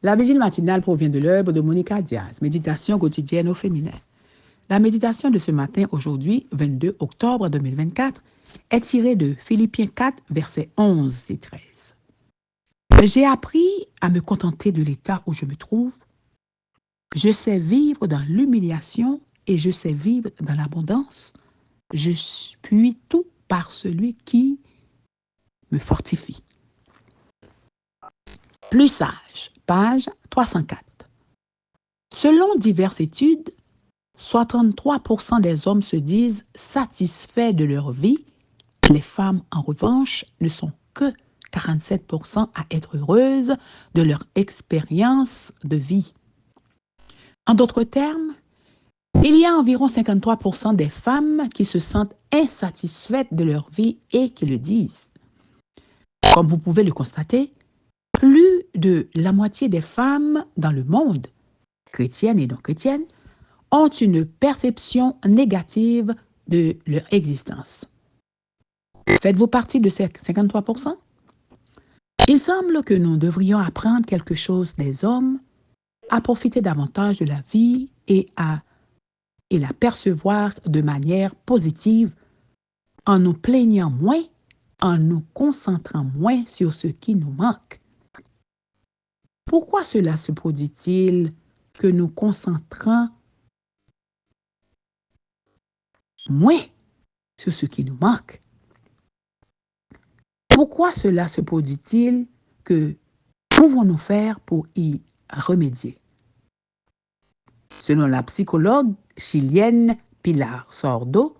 La vigile matinale provient de l'œuvre de Monica Diaz, méditation quotidienne au féminin. La méditation de ce matin, aujourd'hui, 22 octobre 2024, est tirée de Philippiens 4, versets 11 et 13. J'ai appris à me contenter de l'état où je me trouve. Je sais vivre dans l'humiliation et je sais vivre dans l'abondance. Je puis tout par celui qui me fortifie. Plus sage, page 304. Selon diverses études, 63% des hommes se disent satisfaits de leur vie. Les femmes, en revanche, ne sont que 47% à être heureuses de leur expérience de vie. En d'autres termes, il y a environ 53% des femmes qui se sentent insatisfaites de leur vie et qui le disent. Comme vous pouvez le constater, plus de la moitié des femmes dans le monde, chrétiennes et non chrétiennes, ont une perception négative de leur existence. Faites-vous partie de ces 53%? Il semble que nous devrions apprendre quelque chose des hommes, à profiter davantage de la vie et la percevoir de manière positive, en nous plaignant moins, en nous concentrant moins sur ce qui nous manque. Pourquoi cela se produit-il que nous concentrons moins sur ce qui nous manque? Pourquoi cela se produit-il? Que pouvons-nous faire pour y remédier? Selon la psychologue chilienne Pilar Sordo,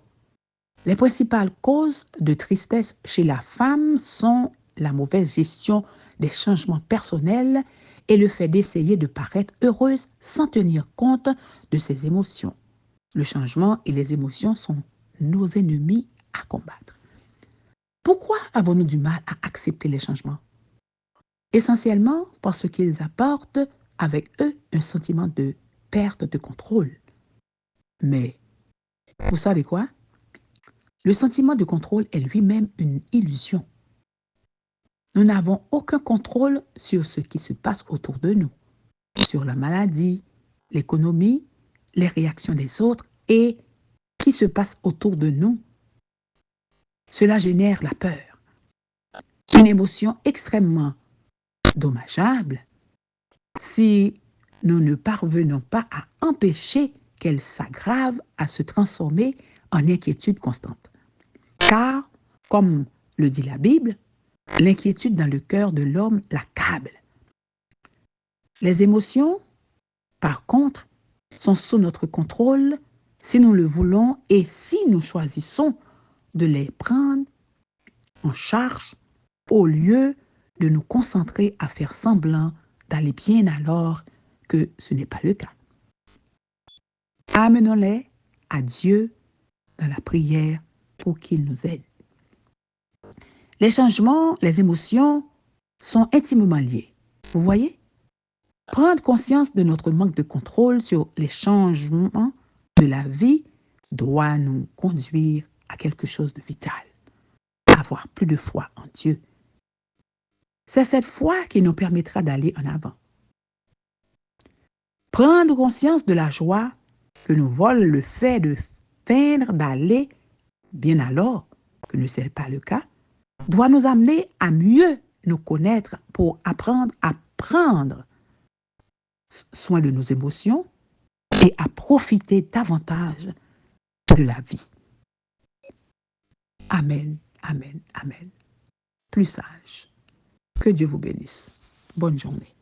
les principales causes de tristesse chez la femme sont la mauvaise gestion des changements personnels et le fait d'essayer de paraître heureuse sans tenir compte de ses émotions. Le changement et les émotions sont nos ennemis à combattre. Pourquoi avons-nous du mal à accepter les changements? Essentiellement parce qu'ils apportent avec eux un sentiment de perte de contrôle. Mais, vous savez quoi? Le sentiment de contrôle est lui-même une illusion. Nous n'avons aucun contrôle sur ce qui se passe autour de nous, sur la maladie, l'économie, les réactions des autres et qui se passe autour de nous. Cela génère la peur, une émotion extrêmement dommageable si nous ne parvenons pas à empêcher qu'elle s'aggrave à se transformer en inquiétude constante. Car, comme le dit la Bible, l'inquiétude dans le cœur de l'homme l'accable. Les émotions, par contre, sont sous notre contrôle si nous le voulons et si nous choisissons de les prendre en charge au lieu de nous concentrer à faire semblant d'aller bien alors que ce n'est pas le cas. Amenons-les à Dieu dans la prière pour qu'il nous aide. Les changements, les émotions sont intimement liés. Vous voyez? Prendre conscience de notre manque de contrôle sur les changements de la vie doit nous conduire à quelque chose de vital. Avoir plus de foi en Dieu. C'est cette foi qui nous permettra d'aller en avant. Prendre conscience de la joie que nous vole le fait de feindre d'aller bien alors que ce n'est pas le cas, doit nous amener à mieux nous connaître pour apprendre à prendre soin de nos émotions et à profiter davantage de la vie. Amen, amen, amen. Plus sage. Que Dieu vous bénisse. Bonne journée.